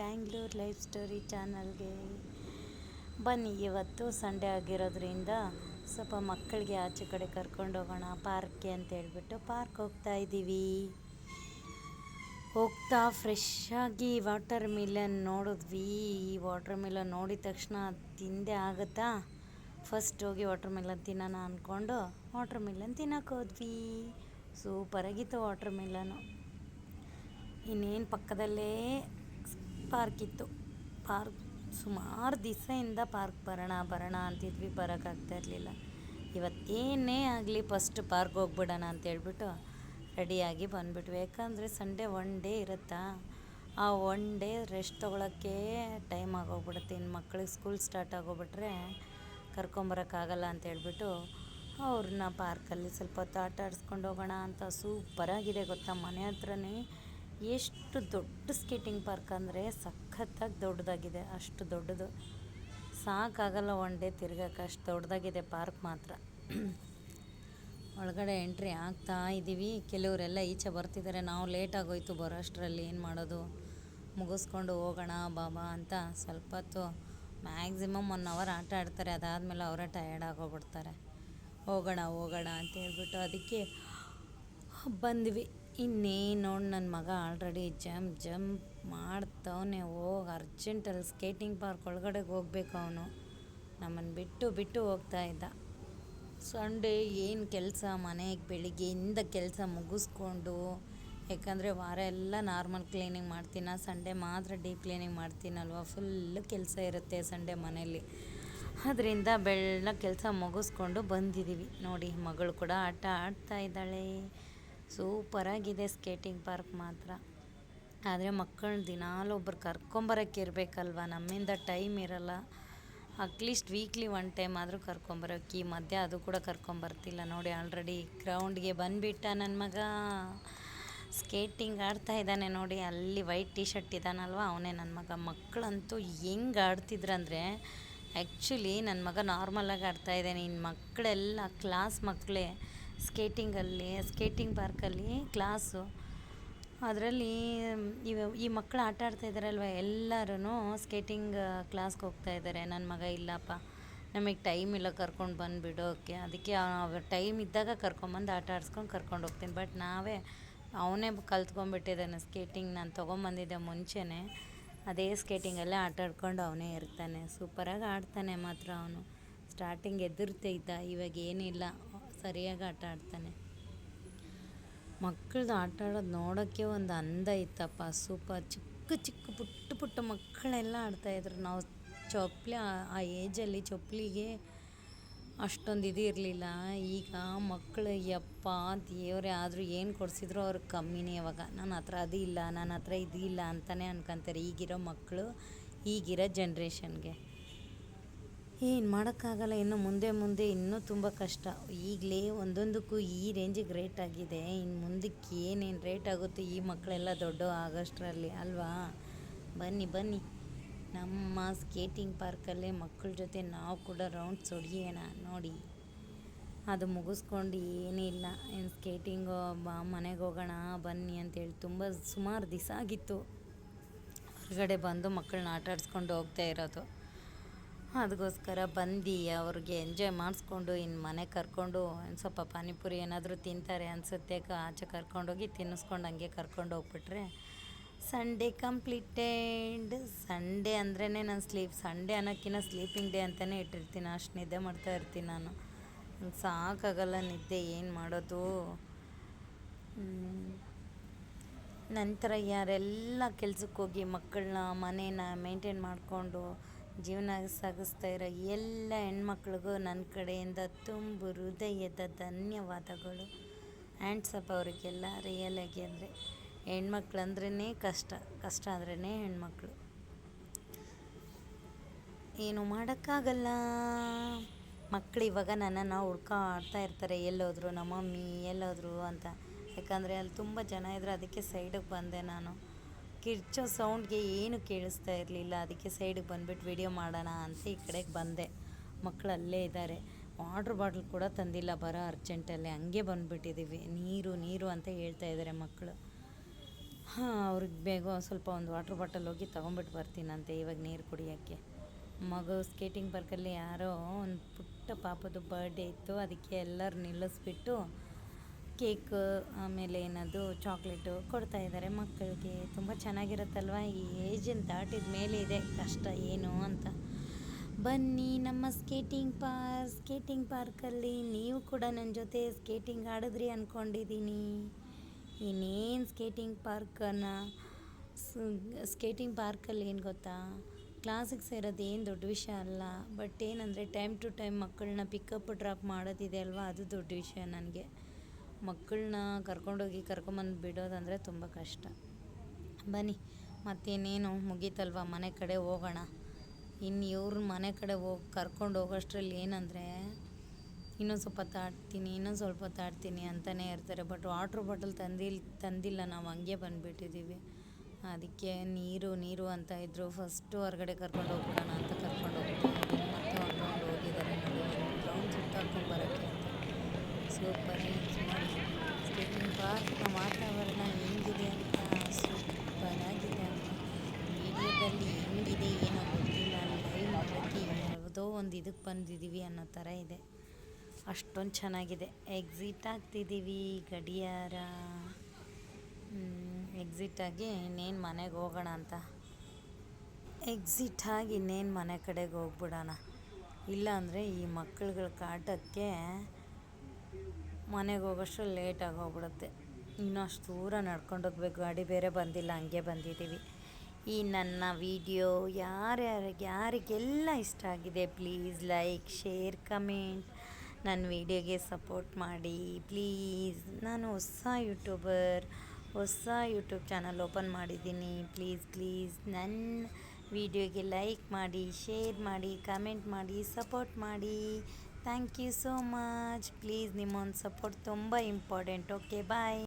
Bangalore life story ಚಾನಲ್ಗೆ ಬನ್ನಿ. ಇವತ್ತು ಸಂಡೇ ಆಗಿರೋದ್ರಿಂದ ಸ್ವಲ್ಪ ಮಕ್ಕಳಿಗೆ ಆಚೆ ಕಡೆ ಕರ್ಕೊಂಡು ಹೋಗೋಣ ಪಾರ್ಕ್ಗೆ ಅಂತ ಹೇಳ್ಬಿಟ್ಟು ಪಾರ್ಕ್ ಹೋಗ್ತಾ ಇದ್ದೀವಿ. ಹೋಗ್ತಾ ಫ್ರೆಶ್ ಆಗಿ ವಾಟರ್ ಮಿಲನ್ ನೋಡಿದ್ವಿ. ಈ ವಾಟರ್ ಮಿಲನ್ ನೋಡಿದ ತಕ್ಷಣ ತಿಂದೆ ಆಗುತ್ತಾ, ಫಸ್ಟ್ ಹೋಗಿ ವಾಟರ್ ಮಿಲನ್ ತಿನ್ನೋಣ ಅಂದ್ಕೊಂಡು ವಾಟರ್ ಮಿಲನ್ ತಿನ್ನೋಕೆ ಹೋದ್ವಿ. ಸೂಪರಾಗಿತ್ತು ವಾಟರ್ ಮಿಲನು. ಇನ್ನೇನು ಪಕ್ಕದಲ್ಲೇ ಪಾರ್ಕ್ ಇತ್ತು. ಪಾರ್ಕ್ ಸುಮಾರು ದಿವಸದಿಂದ ಪಾರ್ಕ್ ಬರೋಣ ಅಂತಿದ್ವಿ, ಬರೋಕ್ಕಾಗ್ತಾ ಇರಲಿಲ್ಲ. ಇವತ್ತೇನೇ ಆಗಲಿ ಫಸ್ಟ್ ಪಾರ್ಕ್ ಹೋಗ್ಬಿಡೋಣ ಅಂತೇಳ್ಬಿಟ್ಟು ರೆಡಿಯಾಗಿ ಬಂದುಬಿಟ್ವಿ. ಯಾಕಂದರೆ ಸಂಡೇ ಒನ್ ಡೇ ಇರುತ್ತಾ, ಆ ಒನ್ ಡೇ ರೆಸ್ಟ್ ತೊಗೊಳಕ್ಕೆ ಟೈಮ್ ಆಗೋಗ್ಬಿಡುತ್ತೆ. ಇನ್ನು ಮಕ್ಕಳಿಗೆ ಸ್ಕೂಲ್ ಸ್ಟಾರ್ಟ್ ಆಗೋಗ್ಬಿಟ್ರೆ ಕರ್ಕೊಂಬರೋಕ್ಕಾಗಲ್ಲ ಅಂತೇಳ್ಬಿಟ್ಟು ಅವ್ರನ್ನ ಪಾರ್ಕಲ್ಲಿ ಸ್ವಲ್ಪ ಹೊತ್ತು ಆಟ ಆಡಿಸ್ಕೊಂಡು ಹೋಗೋಣ ಅಂತ. ಸೂಪರಾಗಿದೆ ಗೊತ್ತಾ, ಮನೆ ಹತ್ರನೇ ಎಷ್ಟು ದೊಡ್ಡ ಸ್ಕೇಟಿಂಗ್ ಪಾರ್ಕ್ ಅಂದರೆ ಸಖತ್ತಾಗಿ ದೊಡ್ಡದಾಗಿದೆ. ಅಷ್ಟು ದೊಡ್ಡದು, ಸಾಕಾಗಲ್ಲ ಒನ್ ಡೇ ತಿರ್ಗಕ್ಕೆ, ಅಷ್ಟು ದೊಡ್ಡದಾಗಿದೆ ಪಾರ್ಕ್ ಮಾತ್ರ. ಒಳಗಡೆ ಎಂಟ್ರಿ ಆಗ್ತಾ ಇದ್ದೀವಿ. ಕೆಲವರೆಲ್ಲ ಈಚೆ ಬರ್ತಿದ್ದಾರೆ. ನಾವು ಲೇಟಾಗೋಯ್ತು ಬರೋ ಅಷ್ಟರಲ್ಲಿ. ಏನು ಮಾಡೋದು, ಮುಗಿಸ್ಕೊಂಡು ಹೋಗೋಣ ಬಾಬಾ ಅಂತ ಸ್ವಲ್ಪ ಹೊತ್ತು ಮ್ಯಾಕ್ಸಿಮಮ್ 1 ಅವರ್ ಆಟ ಆಡ್ತಾರೆ. ಅದಾದಮೇಲೆ ಅವರೇ ಟಯರ್ಡ್ ಆಗೋಗ್ಬಿಡ್ತಾರೆ. ಹೋಗೋಣ ಅಂತ ಹೇಳ್ಬಿಟ್ಟು ಅದಕ್ಕೆ ಬಂದ್ವಿ. ಇನ್ನೇನು ನೋಡಿ, ನನ್ನ ಮಗ ಆಲ್ರೆಡಿ ಜಂಪ್ ಮಾಡ್ತವನೆ. ಅರ್ಜೆಂಟಲ್ಲಿ ಸ್ಕೇಟಿಂಗ್ ಪಾರ್ಕ್ ಒಳಗಡೆಗೆ ಹೋಗ್ಬೇಕು. ಅವನು ನಮ್ಮನ್ನು ಬಿಟ್ಟು ಹೋಗ್ತಾ ಇದ್ದ. ಸಂಡೇ ಏನು ಕೆಲಸ, ಮನೆಗೆ ಬೆಳಿಗ್ಗೆಯಿಂದ ಕೆಲಸ ಮುಗಿಸ್ಕೊಂಡು, ಯಾಕಂದರೆ ವಾರ ಎಲ್ಲ ನಾರ್ಮಲ್ ಕ್ಲೀನಿಂಗ್ ಮಾಡ್ತೀನಿ, ಸಂಡೇ ಮಾತ್ರ ಡೀಪ್ ಕ್ಲೀನಿಂಗ್ ಮಾಡ್ತೀನಲ್ವ. ಫುಲ್ಲು ಕೆಲಸ ಇರುತ್ತೆ ಸಂಡೇ ಮನೇಲಿ. ಅದರಿಂದ ಬೆಳ್ಳಗೆ ಕೆಲಸ ಮುಗಿಸ್ಕೊಂಡು ಬಂದಿದ್ದೀವಿ. ನೋಡಿ, ಮಗಳು ಕೂಡ ಆಟ ಆಡ್ತಾ ಇದ್ದಾಳೆ. ಸೂಪರಾಗಿದೆ ಸ್ಕೇಟಿಂಗ್ ಪಾರ್ಕ್ ಮಾತ್ರ. ಆದರೆ ಮಕ್ಕಳನ್ನ ದಿನಾಲು ಒಬ್ಬರು ಕರ್ಕೊಂಬರೋಕ್ಕೆ ಇರಬೇಕಲ್ವ, ನಮ್ಮಿಂದ ಟೈಮ್ ಇರಲ್ಲ. ಅಟ್ಲೀಸ್ಟ್ ವೀಕ್ಲಿ 1 ಟೈಮ್ ಆದರೂ ಕರ್ಕೊಂಬರೋಕ್ಕೆ. ಈ ಮಧ್ಯೆ ಅದು ಕೂಡ ಕರ್ಕೊಂಬರ್ತಿಲ್ಲ. ನೋಡಿ, ಆಲ್ರೆಡಿ ಗ್ರೌಂಡ್ಗೆ ಬಂದುಬಿಟ್ಟ ನನ್ನ ಮಗ. ಸ್ಕೇಟಿಂಗ್ ಆಡ್ತಾ ಇದ್ದಾನೆ ನೋಡಿ. ಅಲ್ಲಿ ವೈಟ್ ಟಿ ಶರ್ಟ್ ಇದ್ದಾನಲ್ವ, ಅವನೇ ನನ್ನ ಮಗ. ಮಕ್ಕಳಂತೂ ಹೆಂಗೆ ಆಡ್ತಿದ್ರಂದರೆ, ಆ್ಯಕ್ಚುಲಿ ನನ್ನ ಮಗ ನಾರ್ಮಲಾಗಿ ಆಡ್ತಾಯಿದ್ದಾನೆ. ಇನ್ನು ಮಕ್ಕಳೆಲ್ಲ ಕ್ಲಾಸ್ ಮಕ್ಕಳೇ ಸ್ಕೇಟಿಂಗ್ ಪಾರ್ಕಲ್ಲಿ ಕ್ಲಾಸು. ಅದರಲ್ಲಿ ಈ ಮಕ್ಕಳು ಆಟ ಆಡ್ತಾಯಿದ್ದಾರಲ್ವ, ಎಲ್ಲರೂ ಸ್ಕೇಟಿಂಗ್ ಕ್ಲಾಸ್ಗೆ ಹೋಗ್ತಾಯಿದ್ದಾರೆ. ನನ್ನ ಮಗ ಇಲ್ಲಪ್ಪ, ನಮಗೆ ಟೈಮ್ ಇಲ್ಲ ಕರ್ಕೊಂಡು ಬಂದುಬಿಡೋಕ್ಕೆ. ಅದಕ್ಕೆ ಟೈಮ್ ಇದ್ದಾಗ ಕರ್ಕೊಂಬಂದು ಆಟ ಆಡಿಸ್ಕೊಂಡು ಕರ್ಕೊಂಡು ಹೋಗ್ತೀನಿ. ಬಟ್ ಅವನೇ ಕಲ್ತ್ಕೊಂಡ್ಬಿಟ್ಟಿದ್ದಾನೆ ಸ್ಕೇಟಿಂಗ್. ನಾನು ತೊಗೊಂಬಂದಿದ್ದೆ ಮುಂಚೆನೇ. ಅದೇ ಸ್ಕೇಟಿಂಗಲ್ಲೇ ಆಟ ಆಡ್ಕೊಂಡು ಅವನೇ ಇರ್ತಾನೆ. ಸೂಪರಾಗಿ ಆಡ್ತಾನೆ ಮಾತ್ರ ಅವನು. ಸ್ಟಾರ್ಟಿಂಗ್ ಎದುರ್ತಾ ಇದ್ದ, ಇವಾಗ ಏನಿಲ್ಲ, ಸರಿಯಾಗಿ ಆಟ ಆಡ್ತಾನೆ. ಮಕ್ಕಳದ್ದು ಆಟ ಆಡೋದು ನೋಡೋಕ್ಕೆ ಒಂದು ಅಂದ ಇತ್ತಪ್ಪ. ಸೂಪರ್ ಚಿಕ್ಕ ಪುಟ್ಟ ಮಕ್ಕಳೆಲ್ಲ ಆಡ್ತಾಯಿದ್ರು. ನಾವು ಆ ಏಜಲ್ಲಿ ಚಪ್ಪಲಿಗೆ ಅಷ್ಟೊಂದು ಇದು ಇರಲಿಲ್ಲ. ಈಗ ಮಕ್ಕಳು ಯಪ್ಪ ದೇವರೇ, ಆದರೂ ಏನು ಕೊಡಿಸಿದ್ರು ಅವ್ರಿಗೆ ಕಮ್ಮಿನೇ. ಇವಾಗ ನನ್ನ ಹತ್ರ ಅದು ಇಲ್ಲ, ನನ್ನ ಹತ್ರ ಇದು ಇಲ್ಲ ಅಂತಲೇ ಅನ್ಕೊತಾರೆ ಈಗಿರೋ ಮಕ್ಕಳು, ಈಗಿರೋ ಜನ್ರೇಷನ್ಗೆ. ಏನು ಮಾಡೋಕ್ಕಾಗಲ್ಲ. ಇನ್ನು ಮುಂದೆ ಇನ್ನೂ ತುಂಬ ಕಷ್ಟ. ಈಗಲೇ ಒಂದೊಂದಕ್ಕೂ ಈ ರೇಂಜಿಗೆ ರೇಟ್ ಆಗಿದೆ. ಇನ್ನು ಮುಂದಕ್ಕೆ ಏನೇನು ರೇಟ್ ಆಗುತ್ತೆ ಈ ಮಕ್ಕಳೆಲ್ಲ ದೊಡ್ಡ ಆಗೋಷ್ಟರಲ್ಲಿ ಅಲ್ವಾ. ಬನ್ನಿ ನಮ್ಮ ಸ್ಕೇಟಿಂಗ್ ಪಾರ್ಕಲ್ಲೇ ಮಕ್ಕಳ ಜೊತೆ ನಾವು ಕೂಡ ರೌಂಡ್ಸ್ ಹೊಡಿಯೋಣ. ನೋಡಿ, ಅದು ಮುಗಿಸ್ಕೊಂಡು ಏನಿಲ್ಲ, ಇನ್ನು ಸ್ಕೇಟಿಂಗು ಮನೆಗೆ ಹೋಗೋಣ ಬನ್ನಿ ಅಂತೇಳಿ ಸುಮಾರು ದಿವಸ ಆಗಿತ್ತು ಹೊರಗಡೆ ಬಂದು ಮಕ್ಕಳನ್ನ ಆಟ ಆಡಿಸ್ಕೊಂಡು ಹೋಗ್ತಾ ಇರೋದು. ಅದಕ್ಕೋಸ್ಕರ ಬಂದು ಅವ್ರಿಗೆ ಎಂಜಾಯ್ ಮಾಡಿಸ್ಕೊಂಡು ಇನ್ನು ಮನೆಗೆ ಕರ್ಕೊಂಡು ಸ್ವಲ್ಪ ಪಾನಿಪುರಿ ಏನಾದರೂ ತಿಂತಾರೆ ಅನಿಸುತ್ತೆ, ಆಚೆ ಕರ್ಕೊಂಡೋಗಿ ತಿನ್ನಿಸ್ಕೊಂಡು ಹಂಗೆ ಕರ್ಕೊಂಡು ಹೋಗ್ಬಿಟ್ರೆ ಸಂಡೇ ಕಂಪ್ಲೀಟೆಡ್. ಸಂಡೇ ಅಂದ್ರೇ ನಾನು ಸಂಡೇ ಅನ್ನೋಕ್ಕಿಂತ ಸ್ಲೀಪಿಂಗ್ ಡೇ ಅಂತಲೇ ಇಟ್ಟಿರ್ತೀನಿ. ಅಷ್ಟು ನಿದ್ದೆ ಮಾಡ್ತಾ ಇರ್ತೀನಿ ನಾನು. ಸಾಕಾಗಲ್ಲ ನಿದ್ದೆ, ಏನು ಮಾಡೋದು. ನಂತರ ಯಾರೆಲ್ಲ ಕೆಲ್ಸಕ್ಕೆ ಹೋಗಿ ಮಕ್ಕಳನ್ನ ಮನೇನ ಮೇಂಟೈನ್ ಮಾಡಿಕೊಂಡು ಜೀವನ ಸಾಗಿಸ್ತಾ ಇರೋ ಎಲ್ಲ ಹೆಣ್ಮಕ್ಳಿಗೂ ನನ್ನ ಕಡೆಯಿಂದ ತುಂಬ ಹೃದಯದ ಧನ್ಯವಾದಗಳು. ಹ್ಯಾಂಡ್ಸಪ್ ಅವರಿಗೆಲ್ಲ ರಿಯಲಾಗಿ. ಅಂದರೆ ಹೆಣ್ಮಕ್ಳು ಅಂದ್ರೇ ಕಷ್ಟ ಅಂದ್ರೇ ಹೆಣ್ಮಕ್ಳು, ಏನು ಮಾಡೋಕ್ಕಾಗಲ್ಲ. ಮಕ್ಕಳು ಇವಾಗ ನನ್ನನ್ನು ಹುಡ್ಕಾಡ್ತಾ ಇರ್ತಾರೆ, ಎಲ್ಲೋದ್ರು ನಮ್ಮ ಮಮ್ಮಿ ಎಲ್ಲೋದ್ರು ಅಂತ. ಯಾಕಂದರೆ ಅಲ್ಲಿ ತುಂಬ ಜನ ಇದ್ದರು, ಅದಕ್ಕೆ ಸೈಡಿಗೆ ಬಂದೆ ನಾನು. ಕಿರ್ಚೋ ಸೌಂಡ್ಗೆ ಏನು ಕೇಳಿಸ್ತಾ ಇರಲಿಲ್ಲ. ಅದಕ್ಕೆ ಸೈಡಿಗೆ ಬಂದುಬಿಟ್ಟು ವಿಡಿಯೋ ಮಾಡೋಣ ಅಂತ ಈ ಕಡೆಗೆ ಬಂದೆ. ಮಕ್ಕಳು ಅಲ್ಲೇ ಇದ್ದಾರೆ. ವಾಟ್ರ್ ಬಾಟ್ಲ್ ಕೂಡ ತಂದಿಲ್ಲ, ಬರೋ ಅರ್ಜೆಂಟಲ್ಲಿ ಹಂಗೆ ಬಂದುಬಿಟ್ಟಿದ್ದೀವಿ. ನೀರು ಅಂತ ಹೇಳ್ತಾ ಇದ್ದಾರೆ ಮಕ್ಕಳು. ಹಾಂ, ಅವ್ರಿಗೆ ಬೇಗ ಸ್ವಲ್ಪ ಒಂದು ವಾಟ್ರ್ ಬಾಟಲ್ ಹೋಗಿ ತೊಗೊಂಬಿಟ್ಟು ಬರ್ತೀನಂತೆ ಇವಾಗ ನೀರು ಕುಡಿಯೋಕ್ಕೆ. ಮಗು ಸ್ಕೇಟಿಂಗ್ ಪಾರ್ಕಲ್ಲಿ ಯಾರೋ ಒಂದು ಪುಟ್ಟ ಪಾಪದು ಬರ್ಡೇ ಇತ್ತು, ಅದಕ್ಕೆ ಎಲ್ಲರೂ ನಿಲ್ಲಿಸ್ಬಿಟ್ಟು ಕೇಕ್ ಆಮೇಲೆ ಏನದು ಚಾಕ್ಲೇಟು ಕೊಡ್ತಾಯಿದ್ದಾರೆ ಮಕ್ಕಳಿಗೆ. ತುಂಬ ಚೆನ್ನಾಗಿರುತ್ತಲ್ವ. ಈ ಏಜನ್ನು ದಾಟಿದ ಮೇಲೆ ಇದೆ ಕಷ್ಟ ಏನು ಅಂತ. ಬನ್ನಿ ನಮ್ಮ ಸ್ಕೇಟಿಂಗ್ ಪಾರ್ಕಲ್ಲಿ ನೀವು ಕೂಡ ನನ್ನ ಜೊತೆ ಸ್ಕೇಟಿಂಗ್ ಆಡಿದ್ರಿ ಅಂದ್ಕೊಂಡಿದ್ದೀನಿ. ಇನ್ನೇನು ಸ್ಕೇಟಿಂಗ್ ಪಾರ್ಕಲ್ಲಿ ಏನು ಗೊತ್ತಾ, ಕ್ಲಾಸಿಗೆ ಸೇರೋದು ಏನು ದೊಡ್ಡ ವಿಷಯ ಅಲ್ಲ. ಬಟ್ ಏನಂದರೆ ಟೈಮ್ ಟು ಟೈಮ್ ಮಕ್ಕಳನ್ನ ಪಿಕಪ್ ಡ್ರಾಪ್ ಮಾಡೋದಿದೆ ಅಲ್ವಾ, ಅದು ದೊಡ್ಡ ವಿಷಯ ನನಗೆ. ಮಕ್ಕಳನ್ನ ಕರ್ಕೊಂಡೋಗಿ ಕರ್ಕೊಂಬಂದು ಬಿಡೋದಂದರೆ ತುಂಬ ಕಷ್ಟ. ಬನ್ನಿ ಮತ್ತೇನೇನು ಮುಗೀತಲ್ವ, ಮನೆ ಕಡೆ ಹೋಗೋಣ. ಇನ್ನು ಇವ್ರ ಮನೆ ಕಡೆ ಕರ್ಕೊಂಡು ಹೋಗೋಷ್ಟರಲ್ಲಿ ಏನಂದರೆ ಇನ್ನೊಂದು ಸ್ವಲ್ಪ ಹೊತ್ತು ಆಡ್ತೀನಿ ಅಂತಲೇ ಇರ್ತಾರೆ. ಬಟ್ ವಾಟ್ರ್ ಬಾಟಲ್ ತಂದಿಲ್ಲ, ನಾವು ಹಂಗೆ ಬಂದುಬಿಟ್ಟಿದ್ದೀವಿ. ಅದಕ್ಕೆ ನೀರು ಅಂತ ಇದ್ದರು. ಫಸ್ಟು ಹೊರಗಡೆ ಕರ್ಕೊಂಡು ಹೋಗ್ಬಿಡೋಣ ಅಂತ ಕರ್ಕೊಂಡು ಹೋಗ್ಬಿಟ್ಟು ಮತ್ತೆ ಒಂದು ರೌಂಡ್ ಹೋಗಿದ್ದಾರೆ ನೋಡಿ, ಒಂದು ರೌಂಡ್ ಸುತ್ತಾಡ್ಕೊಂಬರೋಕ್ಕೆ ಅಂತ. ಸೂಪರ್ ಮಾಡಿ ಸ್ಕೇಟಿಂಗ್ ಪಾರ್ಕ್ನ ವಾತಾವರಣ ಹೆಂಗಿದೆ ಅಂತ, ಸೂಪರಾಗಿದೆ ಅಂತ. ವೀಡಿಯೋದಲ್ಲಿ ಹೆಂಗಿದೆ ಏನೋ ಗೊತ್ತಿಲ್ಲ, ಲೈವ್ ಮಾಡೋಕ್ಕೆ ಯಾವುದೋ ಒಂದು ಇದಕ್ಕೆ ಬಂದಿದ್ದೀವಿ ಅನ್ನೋ ಥರ ಇದೆ. ಅಷ್ಟೊಂದು ಚೆನ್ನಾಗಿದೆ. ಎಕ್ಸಿಟ್ ಆಗ್ತಿದ್ದೀವಿ, ಗಡಿಯಾರ ಎಕ್ಸಿಟ್ ಆಗಿ ಇನ್ನೇನು ಮನೆಗೆ ಹೋಗೋಣ ಅಂತ. ಎಕ್ಸಿಟ್ ಆಗಿ ಇನ್ನೇನು ಮನೆ ಕಡೆಗೆ ಹೋಗ್ಬಿಡೋಣ. ಇಲ್ಲಾಂದರೆ ಈ ಮಕ್ಕಳುಗಳ ಕಾಟಕ್ಕೆ ಮನೆಗೆ ಹೋಗೋಷ್ಟರಲ್ಲಿ ಲೇಟಾಗಿ ಹೋಗ್ಬಿಡುತ್ತೆ. ಇನ್ನೂ ಅಷ್ಟು ದೂರ ನಡ್ಕೊಂಡು ಹೋಗ್ಬೇಕು, ಗಾಡಿ ಬೇರೆ ಬಂದಿಲ್ಲ, ಹಂಗೆ ಬಂದಿದ್ದೀವಿ. ಈ ನನ್ನ ವಿಡಿಯೋ ಯಾರಿಗೆಲ್ಲ ಇಷ್ಟ ಆಗಿದೆ ಪ್ಲೀಸ್ ಲೈಕ್, ಶೇರ್, ಕಮೆಂಟ್. ನನ್ನ ವಿಡಿಯೋಗೆ ಸಪೋರ್ಟ್ ಮಾಡಿ ಪ್ಲೀಸ್. ನಾನು ಹೊಸ ಯೂಟ್ಯೂಬ್ ಚಾನಲ್ ಓಪನ್ ಮಾಡಿದ್ದೀನಿ. ಪ್ಲೀಸ್ ನನ್ನ ವಿಡಿಯೋಗೆ ಲೈಕ್ ಮಾಡಿ, ಶೇರ್ ಮಾಡಿ, ಕಮೆಂಟ್ ಮಾಡಿ, ಸಪೋರ್ಟ್ ಮಾಡಿ. Thank you so much. Please ನಿಮ್ಮೊಂದು ಸಪೋರ್ಟ್ ತುಂಬ ಇಂಪಾರ್ಟೆಂಟ್. ಓಕೆ, ಬಾಯ್.